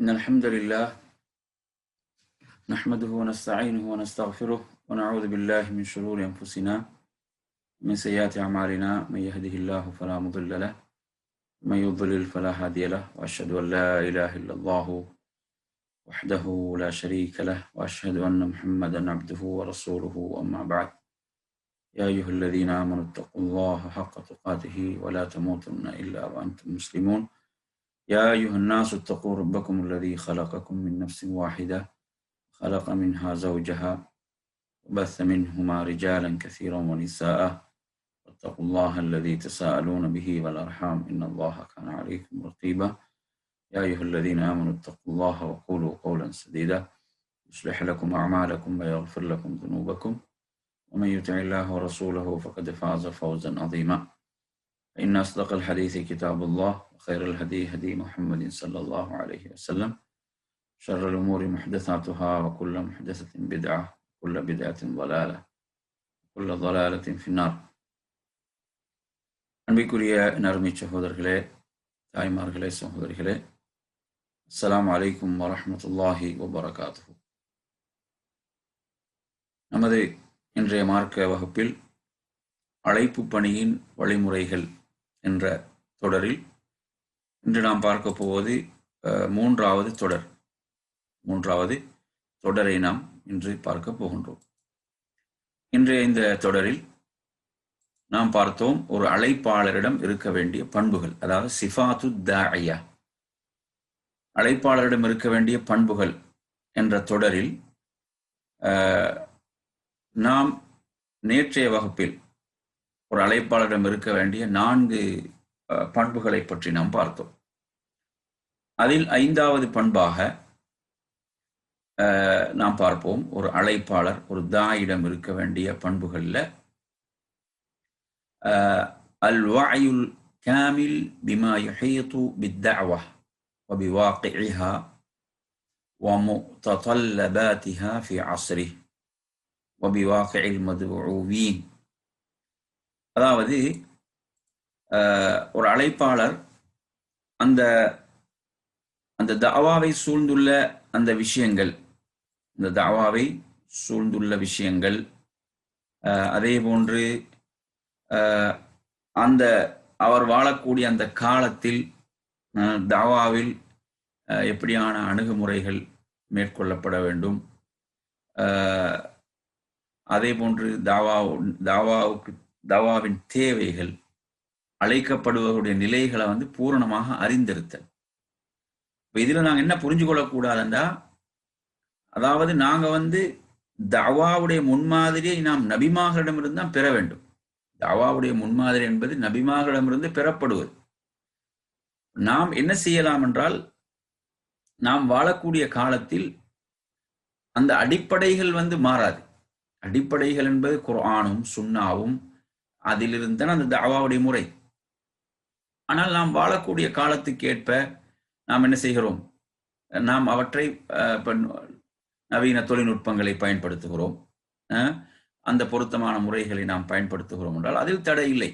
إن الحمد لله نحمده ونستعينه ونستغفره ونعوذ بالله من شرور أنفسنا ومن سيئات أعمالنا. من يهده الله فلا مضل له ومن يضلل فلا هادي له، وأشهد أن لا إله إلا الله وحده لا شريك له، وأشهد أن محمدا عبده ورسوله. أما بعد، يا أيها الذين آمنوا اتقوا الله حق تقاته ولا تموتن إلا وأنتم مسلمون. يا أيها الناس اتقوا ربكم الذي خلقكم من نفس واحدة خلق منها زوجها وبث منهما رجالا كثيرا ونساء، واتقوا الله الذي تساءلون به والأرحام إن الله كان عليكم رقيبا. يا أيها الذين آمنوا اتقوا الله وقولوا قولا سديدا يصلح لكم أعمالكم ويغفر لكم ذنوبكم، ومن يطع الله ورسوله فقد فاز فوزا عظيما. فإن أصدق الحديث كتاب الله، وخير الهدي هدي محمد صلى الله عليه وسلم، شر الأمور محدثاتها، وكل محدثة بدعة، وكل بدعة ضلالة، وكل ضلالة في النار. அன்பிற்குரிய நறுமை சகோதரர்களே, தாய்மார்களே, சகோதரிகளே, அஸ்ஸலாமு அலைக்கும் வரஹ்மத்துல்லாஹி வபரகாத்துஹு. நமது இன்றைய மார்க்க வகுப்பில் அழைப்பு பணியின் வழிமுறைகள் என்ற தொடரில் இன்று நாம் பார்க்க போவது மூன்றாவது தொடரை நாம் இன்று பார்க்க போகின்றோம். இன்றைய இந்த தொடரில் நாம் பார்த்தோம் ஒரு அழைப்பாளரிடம் இருக்க வேண்டிய பண்புகள், அதாவது சிஃபாத்து தாஇயா, அழைப்பாளரிடம் இருக்க வேண்டிய பண்புகள் என்ற தொடரில் நாம் நேற்றைய வகுப்பில் ஒரு அழைப்பாளரிடம் இருக்க வேண்டிய 4 பண்புகளை பற்றி நாம் பார்த்தோம். அதில் 5வது பண்பாக நாம் பார்ப்போம், ஒரு அழைப்பாளர் ஒரு தாயிடம் இருக்க வேண்டிய பண்புகள்ல அல் வஅயுல் காமில் பிமா யுஹீது பித்தஅவா வ பிவாகிஇஹா வ முத்தல்லபாத்திஹா ஃபி அஸ்ரிஹி வ பிவாகிஇல் மதுஊவீன். அதாவது ஒரு அழைப்பாளர் அந்த தஅவாவை சூழ்ந்துள்ள அந்த விஷயங்கள், இந்த தஅவாவை சூழ்ந்துள்ள விஷயங்கள், அதே போன்று அந்த அவர் வாழக்கூடிய அந்த காலத்தில் தஅவாவில் எப்படியான அணுகுமுறைகள் மேற்கொள்ளப்பட வேண்டும், அதே போன்று தஅவாவின் தேவைகள், அழைக்கப்படுவர்களுடைய நிலைகளை பூரணமாக அறிந்திருத்தல். இதுல நாங்க என்ன புரிஞ்சு கொள்ளக்கூடாதுண்டா, அதாவது நாங்க தஅவாவுடைய முன்மாதிரியை நாம் நபிமார்களிடமிருந்து தான் பெற வேண்டும். தஅவாவுடைய முன்மாதிரி என்பது நபிமார்களிடமிருந்து பெறப்படுவது. நாம் என்ன செய்யலாம் என்றால், நாம் வாழக்கூடிய காலத்தில் அந்த அடிப்படைகள் மாறாது. அடிப்படைகள் என்பது குர்ஆனும் சுன்னாவும், அதிலிருந்து தான் அந்த தஅவாவுடைய முறை. ஆனால் நாம் வாழக்கூடிய காலத்துக்கு ஏற்ப நாம் என்ன செய்கிறோம், நாம் அவற்றை நவீன தொழில்நுட்பங்களை பயன்படுத்துகிறோம், அந்த பொருத்தமான முறைகளை நாம் பயன்படுத்துகிறோம் என்றால் அதில் தடை இல்லை.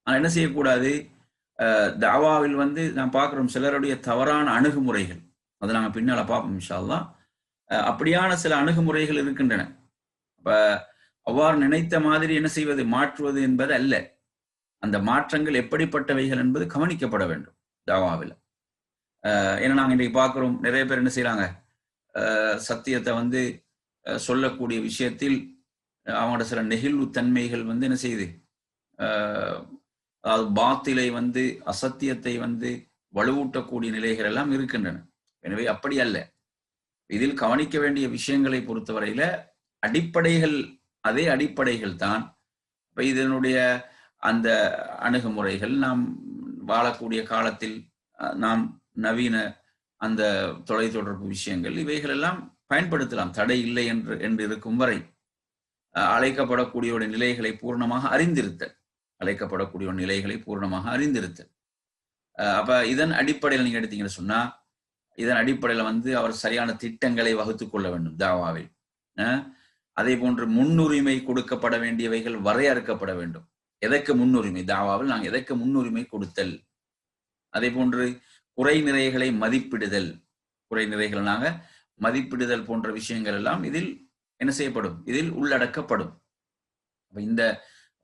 ஆனால் என்ன செய்யக்கூடாது, தஅவாவில் நாம் பார்க்கிறோம் சிலருடைய தவறான அணுகுமுறைகள், அதை நாங்கள் பின்னால பார்ப்போம் இன்ஷா அல்லாஹ். அப்படியான சில அணுகுமுறைகள் இருக்கின்றன. அப்ப அவ்வாறு நினைத்த மாதிரி என்ன செய்வது, மாற்றுவது என்பது அல்ல. அந்த மாற்றங்கள் எப்படிப்பட்டவைகள் என்பது கவனிக்கப்பட வேண்டும் தஅவாவில். ஏன்னா நாங்கள் இன்றைக்கு பார்க்கிறோம், நிறைய பேர் என்ன செய்யறாங்க, சத்தியத்தை சொல்லக்கூடிய விஷயத்தில் அவங்களோட சில நெகிழ்வு தன்மைகள் என்ன செய்யுது, அதாவது பாத்திலை அசத்தியத்தை வலுவூட்டக்கூடிய நிலைகள் எல்லாம் இருக்கின்றன. எனவே அப்படி அல்ல. இதில் கவனிக்க வேண்டிய விஷயங்களை பொறுத்தவரையில அடிப்படைகள் அதே அடிப்படைகள் தான். இப்ப இதனுடைய அந்த அணுகுமுறைகள், நாம் வாழக்கூடிய காலத்தில் நாம் நவீன அந்த தொலைத்தொடர்பு விஷயங்கள், இவைகள் எல்லாம் பயன்படுத்தலாம், தடை இல்லை என்று இருக்கும் வரை. அழைக்கப்படக்கூடிய நிலைகளை பூர்ணமாக அறிந்திருத்தல், அப்ப இதன் அடிப்படையில் நீங்க எடுத்தீங்கன்னு சொன்னா, இதன் அடிப்படையில அவர் சரியான திட்டங்களை வகுத்துக் கொள்ள வேண்டும் தஅவாவில். அதே போன்று முன்னுரிமை கொடுக்கப்பட வேண்டியவைகள் வரையறுக்கப்பட வேண்டும். எதற்கு முன்னுரிமை, தஅவாவில் நாங்கள் எதற்கு முன்னுரிமை கொடுத்தல், அதே போன்று குறை நிறைகளை மதிப்பிடுதல், குறை நிறைகளை நாங்க மதிப்பிடுதல் போன்ற விஷயங்கள் எல்லாம் இதில் என்ன செய்யப்படும், இதில் உள்ளடக்கப்படும்.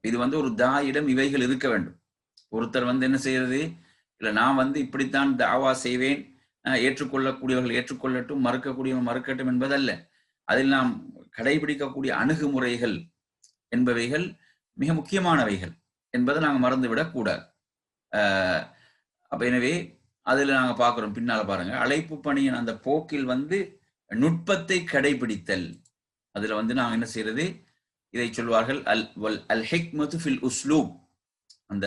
இது ஒரு தாயிடம் இவைகள் இருக்க வேண்டும். ஒருத்தர் என்ன செய்யறது, இல்ல நான் இப்படித்தான் தாவா செய்வேன், ஏற்றுக்கொள்ளக்கூடியவர்கள் ஏற்றுக்கொள்ளட்டும், மறுக்கக்கூடியவர்கள் மறுக்கட்டும் என்பதல்ல. அதில் நாம் கடைபிடிக்கக்கூடிய அணுகுமுறைகள் என்பவைகள் மிக முக்கியமானவைகள் என்பதை நாங்கள் மறந்துவிடக் கூடாது. அப்ப எனவே அதுல நாங்க பார்க்கிறோம், பின்னால பாருங்க, அழைப்பு பணியின் அந்த போக்கில் நுட்பத்தை கடைபிடித்தல். அதுல நாங்க என்ன செய்யறது, இதை சொல்வார்கள் அல் ஹிக்மத்து ஃபில் உஸ்லூப். அந்த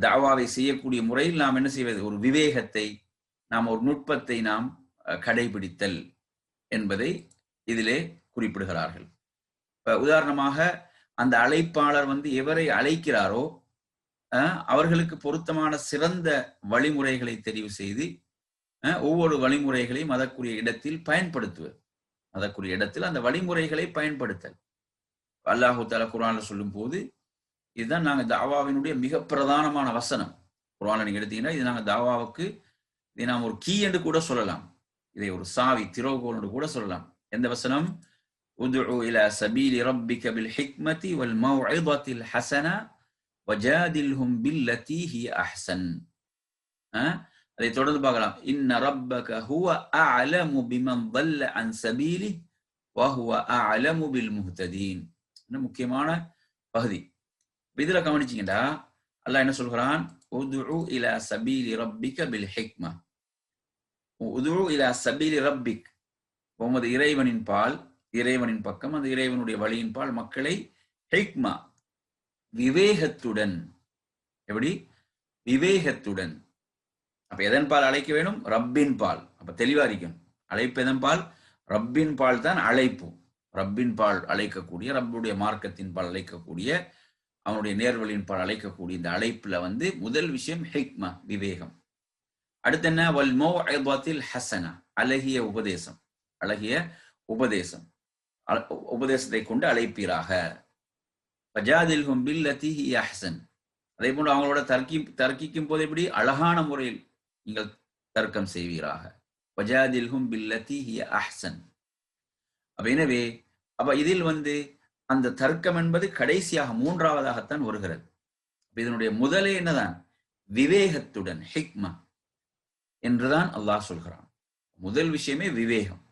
தாவாவை செய்யக்கூடிய முறையில் நாம் என்ன செய்வது, ஒரு விவேகத்தை, நாம் ஒரு நுட்பத்தை நாம் கடைபிடித்தல் என்பதை இதிலே குறிப்பிடுகிறார்கள். உதாரணமாக அந்த அழைப்பாளர் எவரை அழைக்கிறாரோ அவர்களுக்கு பொருத்தமான சிறந்த வழிமுறைகளை தெரிவு செய்து ஒவ்வொரு வழிமுறைகளையும் அதற்குரிய இடத்தில் பயன்படுத்துவது, அதற்குரிய இடத்தில் அந்த வழிமுறைகளை பயன்படுத்தல். அல்லாஹு தஆலா குர்ஆன்ல சொல்லும் போது இதுதான் நாங்க தாவாவினுடைய மிக பிரதானமான வசனம். குர்ஆன்ல நீங்க எடுத்தீங்கன்னா இது நாங்க தாவாவுக்கு இதை நாம் ஒரு கீ என்று கூட சொல்லலாம், இதை ஒரு சாவி திறவுகோல் என்று கூட சொல்லலாம். எந்த வசனம்? உதுஉ இலா சபீலி ரப்பிக பில் ஹிக்மதி வல் மவ்இதத்தில் ஹஸனா வஜாதில்ஹும் பில்லதி ஹிய அஹ்ஸன். அதை தொடர்ந்து பார்க்கலாம். இன்ன ரப்பக ஹுவ அஅலமு பிமன் ضل عن சபீலி வஹுவ அஅலமு பில் முஹ்ததீன். முக்கியமான பகுதி. இதுல கவனிச்சீங்கடா, அல்லாஹ் என்ன சொல்கிறான்? உதுஉ இலா சபீலி ரப்பிக பில் ஹிக்மா. உதுஉ இலா சபீலி ரப்பிக், உமது இறைவனின் பால், இறைவனின் பக்கம், அந்த இறைவனுடைய வழியின் பால் மக்களை ஹிக்மா, விவேகத்துடன். எப்படி? விவேகத்துடன். அப்ப எதன் பால் அழைக்க வேணும்? ரப்பின் பால். அப்ப தெளிவா இருக்கும். அழைப்பு எதன் பால்? ரப்பின் பால் தான் அழைப்பு. ரப்பின் பால் அழைக்கக்கூடிய, ரப்புடைய மார்க்கத்தின் பால் அழைக்கக்கூடிய, அவனுடைய நேர்வழியின் பால் அழைக்கக்கூடிய இந்த அழைப்புல முதல் விஷயம் ஹிக்மா, விவேகம். அடுத்து என்ன? வல் மவ்இதத்தில் ஹஸனா, அழகிய உபதேசம். அழகிய உபதேசம், உபதேசத்தை கொண்டு அழைப்பீராக. வஜாதில்ஹும் பில்லதி ஹிய அஹ்ஸன். அதே போன்று அவங்களோட தர்க்கிக்கும் போது எப்படி? அழகான முறையில் நீங்கள் தர்க்கம் செய்வீராக. வஜாதில்ஹும் பில்லதி ஹிய அஹ்ஸன். எனவே இதில் அந்த தர்க்கம் என்பது கடைசியாக மூன்றாவதாகத்தான் வருகிறது. இதனுடைய முதலே என்னதான்? விவேகத்துடன், ஹிக்மா என்றுதான் அல்லாஹ் சொல்கிறான். முதல் விஷயமே விவேகம்.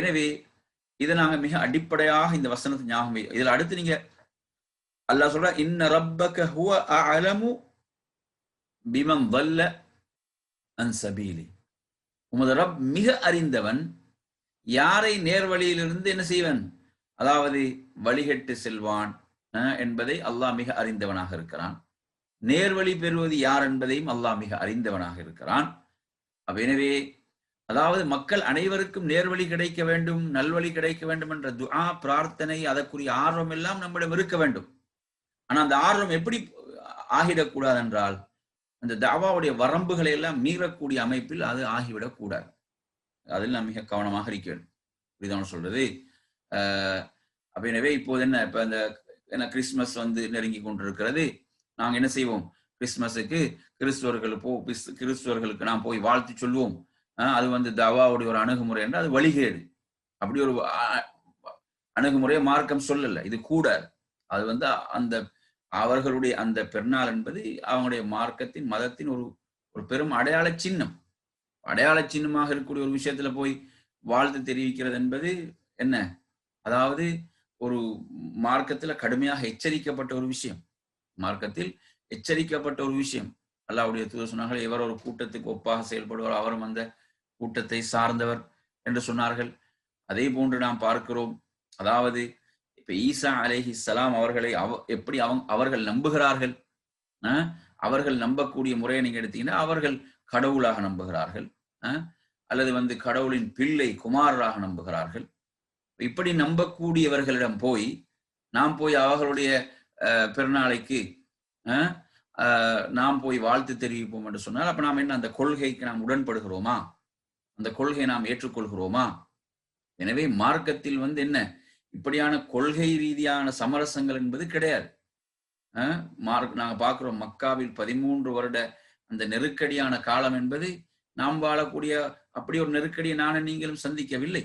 எனவே இதை நாங்க மிக அடிப்படையாக இந்த வசனத்தை ஞாபகம். இதுல அடுத்து நீங்க அல்லாஹ் சொல்ற, இன்ன ரப்பக ஹுவ அஅலமு பிமன் ضل عن சபீலி. உமது ரப் மிக அறிந்தவன், யாரை நேர்வழியிலிருந்து என்ன செய்வன், அதாவது வழிகட்டு செல்வான் என்பதை அல்லாஹ் மிக அறிந்தவனாக இருக்கிறான். நேர்வழி பெறுவது யார் என்பதையும் அல்லாஹ் மிக அறிந்தவனாக இருக்கிறான். எனவே அதாவது மக்கள் அனைவருக்கும் நேர்வழி கிடைக்க வேண்டும், நல்வழி கிடைக்க வேண்டும் என்ற துஆ, பிரார்த்தனை, அதற்குரிய ஆர்வம் எல்லாம் நம்மிடம் இருக்க வேண்டும். ஆனா அந்த ஆர்வம் எப்படி ஆகிடக்கூடாது என்றால், அந்த தாவாவுடைய வரம்புகளை எல்லாம் மீறக்கூடிய அமைப்பில் அது ஆகிவிடக் கூடாது. அதில் நாம் மிக கவனமாக இருக்க வேண்டும். இதுதான் சொல்றது. எனவே இப்போது என்ன, இப்ப அந்த கிறிஸ்துமஸ் நெருங்கி கொண்டிருக்கிறது. நாங்க என்ன செய்வோம்? கிறிஸ்துமஸுக்கு கிறிஸ்துவர்களுக்கு நாம் போய் வாழ்த்து சொல்லுவோம். அது தாவாவுடைய ஒரு அணுகுமுறை என்று, அது வழிகேடு. அப்படி ஒரு அணுகுமுறையை மார்க்கம் சொல்லல. இது கூட அது அந்த அவர்களுடைய அந்த பெருநாள் என்பது அவங்களுடைய மார்க்கத்தின், மதத்தின் ஒரு பெரும் அடையாள சின்னம். அடையாள சின்னமாக இருக்கக்கூடிய ஒரு விஷயத்துல போய் வாழ்த்து தெரிவிக்கிறது என்பது என்ன, அதாவது ஒரு மார்க்கத்துல கடுமையாக எச்சரிக்கப்பட்ட ஒரு விஷயம். மார்க்கத்தில் எச்சரிக்கப்பட்ட ஒரு விஷயம். அல்லாஹ்வுடைய தூதர் சொன்னார்கள், எவர் ஒரு கூட்டத்துக்கு ஒப்பாக செயல்படுவார் அவரும் அந்த கூட்டத்தை சார்ந்தவர் என்று சொன்னார்கள். அதே போன்று நாம் பார்க்கிறோம், அதாவது இப்ப ஈசா அலைஹிஸ்ஸலாம் அவர்களை எப்படி அவர்கள் நம்புகிறார்கள். அவர்கள் நம்பக்கூடிய முறையை நீங்க எடுத்தீங்கன்னா, அவர்கள் கடவுளாக நம்புகிறார்கள், அல்லது கடவுளின் பிள்ளை, குமாரராக நம்புகிறார்கள். இப்படி நம்பக்கூடியவர்களிடம் போய் நாம் போய் அவர்களுடைய பெருநாளைக்கு நாம் போய் வாழ்த்து தெரிவிப்போம் என்று சொன்னால், அப்ப நாம் என்ன, அந்த கொள்கைக்கு நாம் உடன்படுகிறோமா? அந்த கொள்கையை நாம் ஏற்றுக்கொள்கிறோமா? எனவே மார்க்கத்தில் என்ன, இப்படியான கொள்கை ரீதியான சமரசங்கள் என்பது கிடையாது. நாங்க பார்க்கிறோம், மக்காவில் 13 வருட அந்த நெருக்கடியான காலம் என்பது நாம் வாழக்கூடிய அப்படி ஒரு நெருக்கடியை நானும் நீங்களும் சந்திக்கவில்லை.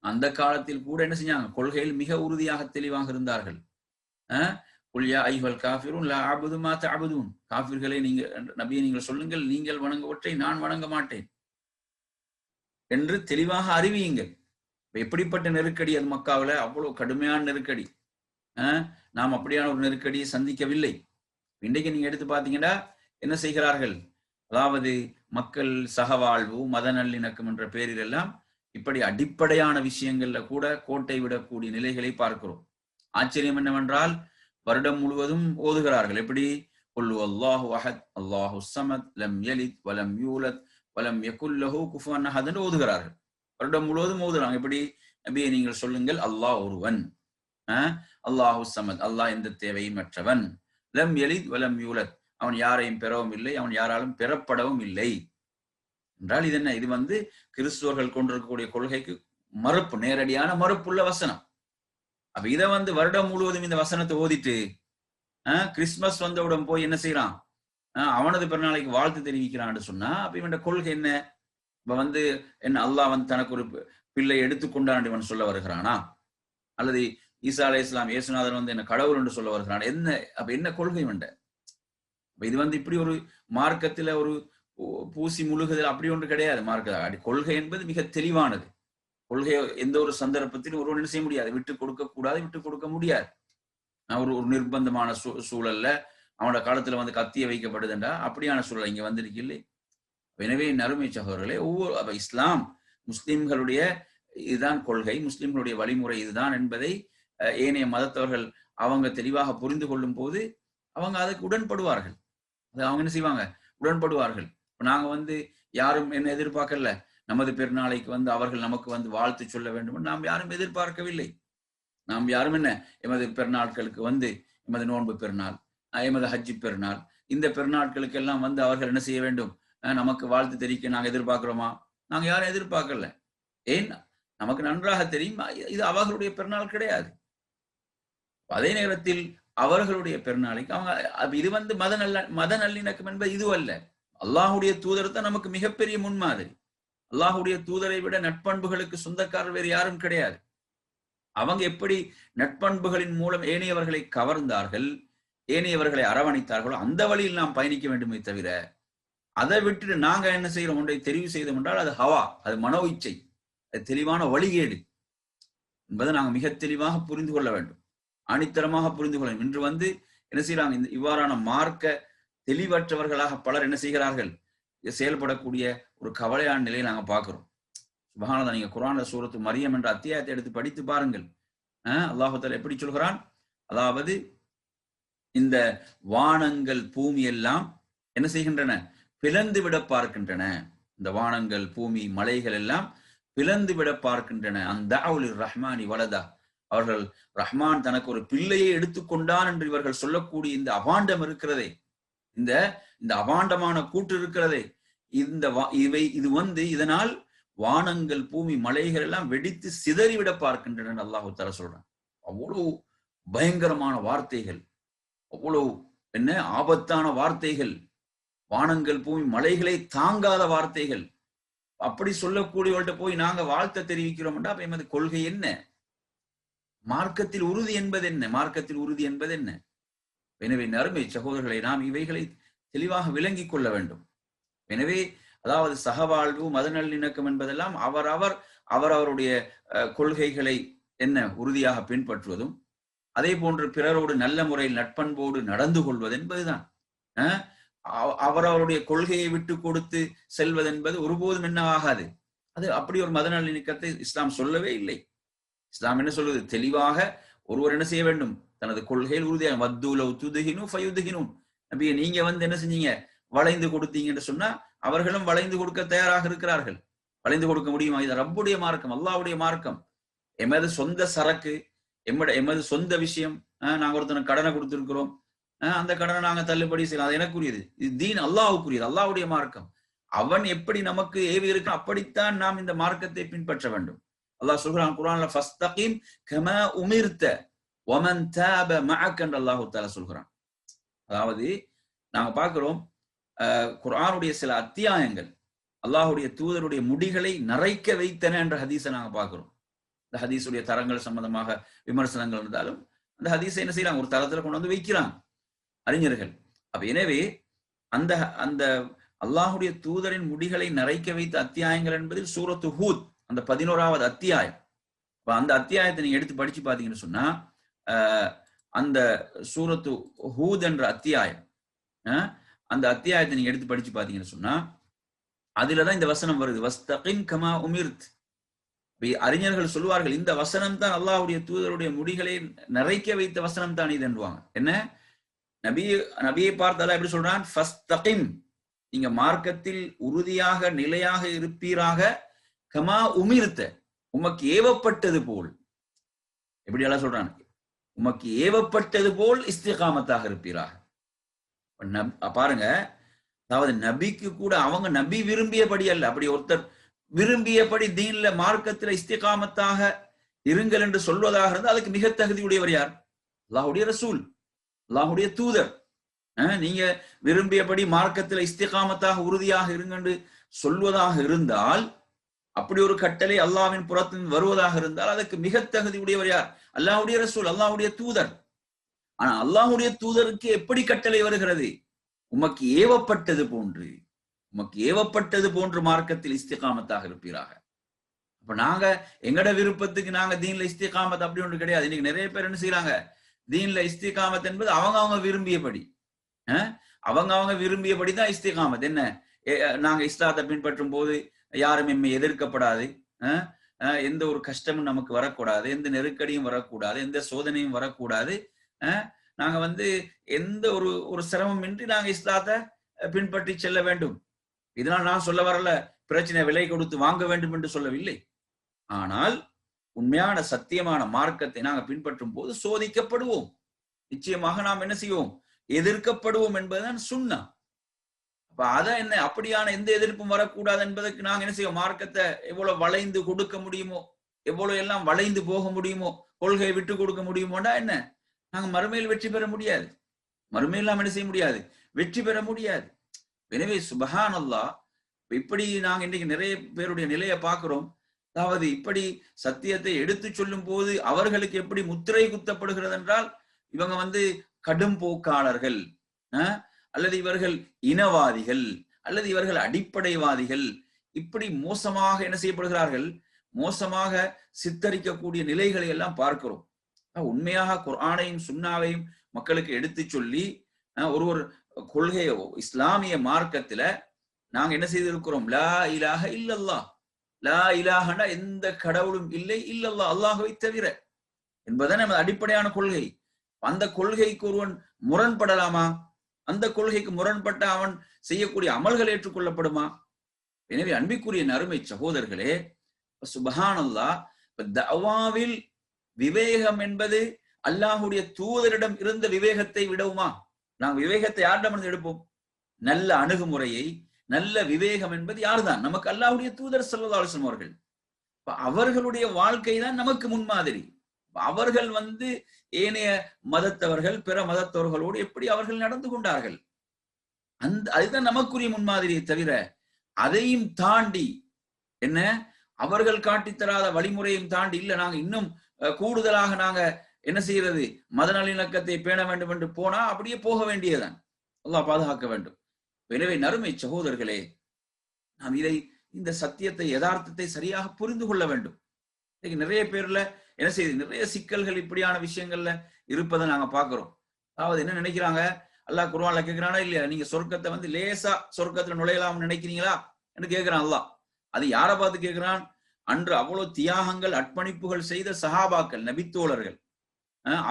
அந்த காலத்தில் கூட என்ன செஞ்சாங்க? கொள்கையில் மிக உறுதியாக தெளிவாக இருந்தார்கள். குல் யா அய்யுஹல் காஃபிரூன் லா அஅ்புது மா தஅ்புதூன். காஃபிர்களே, நபியை நீங்கள் சொல்லுங்கள், நீங்கள் வணங்குவற்றை நான் வணங்க மாட்டேன் என்று தெளிவாக அறிவியுங்கள். எப்படிப்பட்ட நெருக்கடி அது மக்காவில, அவ்வளவு கடுமையான நெருக்கடி. நாம் அப்படியான ஒரு நெருக்கடியை சந்திக்கவில்லை. இன்றைக்கு நீங்க எடுத்து பாத்தீங்கன்னா என்ன செய்கிறார்கள்? அதாவது மக்கள் சகவாழ்வு, மத நல்லிணக்கம் என்ற பேரில் எல்லாம் இப்படி அடிப்படையான விஷயங்கள்ல கூட கோட்டை விடக்கூடிய நிலைகளை பார்க்கிறோம். ஆச்சரியம் என்னவென்றால், வருடம் முழுவதும் ஓதுகிறார்கள். எப்படி? குல் அல்லாஹு அஹத் அல்லாஹு ஸமத் லம் யலித் வலம் யூலத் வலம் யகுல் லஹு குஃபுவன் அஹத் என்று ஓதுகிறார்கள். வருடம் முழுவதும் ஓதுறாங்க. எப்படி? நபியே நீங்கள் சொல்லுங்கள், அல்லாஹ் ஒருவன், அல்லாஹு ஸமத், அல்லாஹ் எந்த தேவையும் மற்றவன், லம் யலித் வலம் யூலத், அவன் யாரையும் பெறவும் இல்லை, அவன் யாராலும் பெறப்படவும் இல்லை என்றால் இது என்ன? இது கிறிஸ்துவர்கள் கொண்டிருக்கக்கூடிய கொள்கைக்கு மறுப்பு, நேரடியான மறுப்புள்ள வசனம். அப்ப இதை வருடம் முழுவதும் இந்த வசனத்தை ஓதிட்டு கிறிஸ்துமஸ் வந்தவுடன் போய் என்ன செய்யறான்? அவனது பிறநாளைக்கு வாழ்த்து தெரிவிக்கிறான்னு சொன்னா, அப்ப இவன் கொள்கை என்ன? இப்ப என்ன அல்லாஹ் தனக்கு ஒரு பிள்ளை எடுத்துக்கொண்டான் இவன் சொல்ல வருகிறானா? அல்லது ஈசா அலைஹிஸ்ஸலாம் இயேசுநாதர் என்ன கடவுள் என்று சொல்ல வருகிறான்? என்ன அப்ப என்ன கொள்கை வேண்ட? இது இப்படி ஒரு மார்க்கத்துல ஒரு பூசி முழுகுதல் அப்படி ஒன்று கிடையாது. மார்க்க கொள்கை என்பது மிக தெளிவானது. கொள்கையை எந்த ஒரு சந்தர்ப்பத்திலும் ஒருவன் என்ன செய்ய முடியாது, விட்டு கொடுக்க கூடாது, விட்டு கொடுக்க முடியாது. ஒரு நிர்பந்தமான சூழல்ல அவனோட காலத்துல கத்திய வைக்கப்படுதுண்டா அப்படியான சூழல் இங்க வந்திருக்கு இல்லை. எனவே நறுமை சகோதரர்களே, இஸ்லாம் முஸ்லிம்களுடைய இதுதான் கொள்கை, முஸ்லிம்களுடைய வழிமுறை இதுதான் என்பதை ஏனைய மதத்தவர்கள் அவங்க தெளிவாக புரிந்து கொள்ளும் போது அவங்க அதுக்கு உடன்படுவார்கள். அவங்க என்ன செய்வாங்க? உடன்படுவார்கள். நாங்க யாரும் என்ன எதிர்பார்க்கல, நமது பெருநாளைக்கு அவர்கள் நமக்கு வாழ்த்து சொல்ல வேண்டும் நாம் யாரும் எதிர்பார்க்கவில்லை. நாம் யாரும் என்ன எமது பெருநாட்களுக்கு எமது நோன்பு பெருநாள், எமது ஹஜ்ஜி பெருநாள், இந்த பெருநாட்களுக்கு எல்லாம் அவர்கள் என்ன செய்ய வேண்டும், நமக்கு வாழ்த்து தெரிவிக்க நாங்க எதிர்பார்க்கிறோமா? நாங்க யாரும் எதிர்பார்க்கல. ஏன்? நமக்கு நன்றாக தெரியும் இது அவர்களுடைய பெருநாள் கிடையாது. அதே நேரத்தில் அவர்களுடைய பெருநாளைக்கு அவங்க இது மத நல்லிணக்கம் என்பது இது அல்ல. அல்லாஹுடைய தூதர் தான் நமக்கு மிகப்பெரிய முன்மாதிரி. அல்லாஹுடைய தூதரை விட நட்பண்புகளுக்கு சொந்தக்காரர் வேறு யாரும் கிடையாது. அவங்க எப்படி நட்பண்புகளின் மூலம் ஏனையவர்களை கவர்ந்தார்கள், ஏனையவர்களை அரவணைத்தார்களோ அந்த வழியில் நாம் பயணிக்க வேண்டுமே தவிர, அதை விட்டுட்டு நாங்க என்ன செய்யறோம் ஒன்றை தெரிவு செய்தோம் என்றால் அது ஹவா, அது மனோ இச்சை, அது தெளிவான வழிகேடு என்பதை நாங்கள் மிக தெளிவாக புரிந்து கொள்ள வேண்டும், ஆணித்தரமாக புரிந்து கொள்ள வேண்டும். இன்று என்ன செய்யறாங்க? இவ்வாறான மார்க்க தெளிவற்றவர்களாக பலர் என்ன செய்கிறார்கள்? செயல்படக்கூடிய ஒரு கவலையான நிலையை நாங்க பார்க்கிறோம். சுப்ஹானல்லாஹ், நீங்க குர்ஆன்ல சூரத்து மரியம் என்ற அத்தியாயத்தை எடுத்து படித்து பாருங்கள். அல்லாஹ் தஆலா எப்படி சொல்கிறான்? அதாவது இந்த வானங்கள் பூமி எல்லாம் என்ன செய்கின்றன? பிளந்து விட பார்க்கின்றன. இந்த வானங்கள் பூமி மலைகள் எல்லாம் பிளந்து விட பார்க்கின்றன. அந்த ரஹ்மானி வலதா, அவர்கள் ரஹ்மான் தனக்கு ஒரு பிள்ளையை எடுத்துக்கொண்டான் என்று இவர்கள் சொல்லக்கூடிய இந்த அபாண்டம் இருக்கிறதே, இந்த அபாண்டமான கூட்டு இருக்கிறதே, இது இதனால் வானங்கள் பூமி மலைகள் எல்லாம் வெடித்து சிதறிவிட பார்க்கின்றன அல்லாஹு தஆலா சொல்றான். அவ்வளவு பயங்கரமான வார்த்தைகள், அவ்வளவு என்ன ஆபத்தான வார்த்தைகள், வானங்கள் பூமி மலைகளை தாங்காத வார்த்தைகள். அப்படி சொல்லக்கூடியவர்கள்ட்ட போய் நாங்க வாழ்த்த தெரிவிக்கிறோம் என்றா அப்ப எமது கொள்கை என்ன? மார்க்கத்தில் உறுதி என்பது என்ன? மார்க்கத்தில் உறுதி என்பது என்ன? எனவே அருமை சகோதரர்களை, நாம் இவைகளை தெளிவாக விளங்கிக் கொள்ள வேண்டும். எனவே அதாவது சகவாழ்வு, மத நல்லிணக்கம் என்பதெல்லாம் அவருடைய கொள்கைகளை என்ன உறுதியாக பின்பற்றுவதும், அதே போன்று பிறரோடு நல்ல முறையில் நட்பண்போடு நடந்து கொள்வது என்பதுதான். அவருடைய கொள்கையை விட்டு கொடுத்து செல்வது என்பது ஒருபோதும் என்ன ஆகாது. அது அப்படி ஒரு மத நல்லிணக்கத்தை இஸ்லாம் சொல்லவே இல்லை. இஸ்லாம் என்ன சொல்வது? தெளிவாக ஒருவர் என்ன செய்ய வேண்டும்? தனது கொள்கையில் உறுதியாக வத்தூலவ் துதுகினு ஃபயுதுகினுன். நபியே, நீங்க என்ன செஞ்சீங்க? வளைந்து கொடுத்தீங்கன்னு சொன்னா அவர்களும் வளைந்து கொடுக்க தயாராக இருக்கிறார்கள். வளைந்து கொடுக்க முடியுமா? இது ரப்புடைய மார்க்கம், அல்லாஹ்வுடைய மார்க்கம். எமது சொந்த சரக்கு, எமது சொந்த விஷயம். நாங்க ஒருத்தனுக்கு கடனை கொடுத்திருக்கிறோம், அந்த கடனை நாங்க தள்ளுபடி செய்யலாம், அது எனக்குரியது. இது தீன் அல்லாஹ்வுக்குரியது, அல்லாஹ்வுடைய மார்க்கம். அவன் எப்படி நமக்கு ஏவி இருக்கு அப்படித்தான் நாம் இந்த மார்க்கத்தை பின்பற்ற வேண்டும். அல்லாஹ் சொல்றான் குர்ஆன்ல, ஃபஸ்தகீம் கமா உமிர்த வமன் தாப மஅக என்று அல்லாஹ் தஆலா சொல்றான். அதாவது நாங்க பார்க்கிறோம் குர்ஆனுடைய சில அத்தியாயங்கள் அல்லாஹுடைய தூதருடைய முடிகளை நரைக்க வைத்தன என்ற ஹதீஸை நாங்க பார்க்கிறோம். இந்த ஹதீஸுடைய தரங்கள் சம்பந்தமாக விமர்சனங்கள் இருந்தாலும் அந்த ஹதீஸை என்ன செய்யறாங்க, ஒரு தரத்துல கொண்டு வந்து வைக்கிறாங்க அறிஞர்கள். அப்ப எனவே அந்த அந்த அல்லாஹுடைய தூதரின் முடிகளை நரைக்க வைத்த அத்தியாயங்கள் என்பதில் சூரத்து ஹூத், அந்த 11வது அத்தியாயம். அந்த அத்தியாயத்தை நீங்க எடுத்து படிச்சு பாத்தீங்கன்னு சொன்னா, அந்த சூரத்து ஹூத் என்ற அத்தியாயம், அந்த அத்தியாயத்தை நீங்க எடுத்து படிச்சு பாத்தீங்கன்னு சொன்னா, அதுலதான் இந்த வசனம் வருது, வஸ்தகிம் கமா உமிர்த். அறிஞர்கள் சொல்லுவார்கள், இந்த வசனம் தான் அல்லாஹ்வுடைய தூதருடைய முடிகளை நரைக்க வைத்த வசனம் தான் இது என்றுவாங்க. என்ன, நபியை பார்த்து அல்லாஹ் எப்படி சொல்றான், ஃபஸ்தகிம், நீங்க மார்க்கத்தில் உறுதியாக நிலையாக இருப்பீராக, கமா உமிர்த்த, உமக்கு ஏவப்பட்டது போல். எப்படி எல்லாம் சொல்றான், உமக்கு ஏவப்பட்டது போல் இஸ்திகாமத்தாக இருப்பீராக. பாருங்க, அதாவது நபிக்கு கூட அவங்க நபி விரும்பியபடி அல்ல, அப்படி ஒருத்தர் விரும்பியபடி தீன்ல மார்க்கத்துல இஸ்திகாமத்தாக இருங்கள் என்று சொல்வதாக இருந்தால் அதுக்கு மிக தகுதியுடையவர் யார்? அல்லாஹ்வுடைய ரசூல், அல்லாஹ்வுடைய தூதர். நீங்க விரும்பியபடி மார்க்கத்துல இஸ்திகாமத்தாக உறுதியாக இருங்க என்று சொல்வதாக இருந்தால், அப்படி ஒரு கட்டளை அல்லாஹ்வின் புறத்தில் வருவதாக இருந்தால் அதுக்கு மிக தகுதி உடையவர் யார்? அல்லாஹ்வுடைய ரசூல், அல்லாஹ்வுடைய தூதர். ஆனா அல்லாஹ்வுடைய தூதருக்கு எப்படி கட்டளை வருகிறது? உமக்கு ஏவப்பட்டது போன்று, உமக்கு ஏவப்பட்டது போன்று மார்க்கத்தில் இஸ்திகாமத்தாக இருப்பீராக. அப்ப நாங்க எங்கட விருப்பத்துக்கு நாங்க தீன்ல இஸ்திகாமத் அப்படி ஒன்று கிடையாது. இன்னைக்கு நிறைய பேர் என்ன செய்யறாங்க, தீன்ல இஸ்திகாமத் என்பது அவங்க விரும்பியபடி, அவங்க விரும்பியபடிதான் இஸ்திகாமத். என்ன, நாங்க இஸ்லாத்தை பின்பற்றும் போது யாரும் எம்மை எதிர்க்கப்படாது, எந்த ஒரு கஷ்டமும் நமக்கு வரக்கூடாது, எந்த நெருக்கடியும் வரக்கூடாது, எந்த சோதனையும் வரக்கூடாது, நாங்க எந்த ஒரு சிரமம் இன்றி நாங்க இஸ்லாத்தை பின்பற்றி செல்ல வேண்டும். இதனால் நான் சொல்ல வரல பிரச்சனை விலை கொடுத்து வாங்க வேண்டும் என்று சொல்லவில்லை. ஆனால் உண்மையான சத்தியமான மார்க்கத்தை நாங்க பின்பற்றும் போது சோதிக்கப்படுவோம், நிச்சயமாக நாம் என்ன செய்வோம், எதிர்க்கப்படுவோம் என்பதுதான் சுன்னா. அப்ப அதான் என்ன, அப்படியான எந்த எதிர்ப்பும் வரக்கூடாது என்பதற்கு நாங்க என்ன செய்வோம், மார்க்கத்தை எவ்வளவு வளைந்து கொடுக்க முடியுமோ, எவ்வளவு எல்லாம் வளைந்து போக முடியுமோ, கொள்கையை விட்டு கொடுக்க முடியுமோண்டா என்ன, நாங்க மறுமையில் வெற்றி பெற முடியாது, மறுமையில் நாம் என்ன செய்ய முடியாது, வெற்றி பெற முடியாது. எனவே சுப்ஹானல்லாஹ், இப்படி நாங்க இன்றைக்கு நிறைய பேருடைய நிலையை பார்க்கிறோம். அதாவது இப்படி சத்தியத்தை எடுத்து சொல்லும் போது அவர்களுக்கு எப்படி முத்திரை குத்தப்படுகிறது என்றால், இவங்க கடும் போக்காளர்கள், அல்லது இவர்கள் இனவாதிகள், அல்லது இவர்கள் அடிப்படைவாதிகள், இப்படி மோசமாக என்ன செய்யப்படுகிறார்கள், மோசமாக சித்தரிக்கக்கூடிய நிலைகளை எல்லாம் பார்க்கிறோம். உண்மையாக குர்ஆனையும் சுன்னாவையும் மக்களுக்கு எடுத்து சொல்லி ஒரு கொள்கையை இஸ்லாமிய மார்க்கத்துல நாங்க என்ன செய்திருக்கிறோம், லா இலாஹ இல்லல்லாஹ், லா இலாஹனா எந்த கடவுளும் இல்லை, இல்லல்லாஹ் அல்லாஹ்வை தவிர என்பதுதான் நமது அடிப்படையான கொள்கை. அந்த கொள்கைக்கு ஒருவன் முரண்படலாமா? அந்த கொள்கைக்கு முரண்பட்ட அவன் செய்யக்கூடிய அமல்கள் ஏற்றுக்கொள்ளப்படுமா? எனவே அன்பிற்குரிய அருமை சகோதரர்களே, சுப்ஹானல்லாஹ், தஅவாவில் விவேகம் என்பது அல்லாஹ்வுடைய தூதரிடம் இருந்த விவேகத்தை விடவுமா? நாங்கள் விவேகத்தை யாரிடம் எடுப்போம்? நல்ல அணுகுமுறையை, நல்ல விவேகம் என்பது யார்தான்? நமக்கு அல்லாஹ்வுடைய தூதர் ஸல்லல்லாஹு அலைஹி வஸல்லம் அவர்கள். அவர்களுடைய வாழ்க்கை தான் நமக்கு முன்மாதிரி. அவர்கள் ஏனைய மதத்தவர்கள், பிற மதத்தவர்களோடு எப்படி அவர்கள் நடந்து கொண்டார்கள், அதுதான் நமக்குரிய முன்மாதிரியை தவிர அதையும் தாண்டி என்ன, அவர்கள் காட்டித்தராத வழிமுறையும் தாண்டி இல்ல நாங்க இன்னும் கூடுதலாக நாங்க என்ன செய்யறது, மத நல்லிணக்கத்தை பேண வேண்டும் என்று போனா அப்படியே போக வேண்டியதுதான். அல்லாஹ் பாதுகாக்க வேண்டும். எனவே நறுமை சகோதரர்களே, நாம் இந்த சத்தியத்தை, யதார்த்தத்தை சரியாக புரிந்து கொள்ள வேண்டும். நிறைய பேர்ல என்ன செய்யுது, நிறைய சிக்கல்கள் இப்படியான விஷயங்கள்ல இருப்பதை நாங்க பாக்குறோம். அதாவது என்ன நினைக்கிறாங்க, அல்லாஹ் குர்ஆன்ல கேட்கிறானா இல்லையா, நீங்க சொர்க்கத்தை லேசா சொர்க்கத்துல நுழையலாம்னு நினைக்கிறீங்களா என்று கேட்கிறான் அல்லாஹ். அது யாரை பார்த்து கேட்கிறான்? அன்று அவ்வளவு தியாகங்கள், அர்ப்பணிப்புகள் செய்த சஹாபாக்கள், நபித்தோழர்கள்,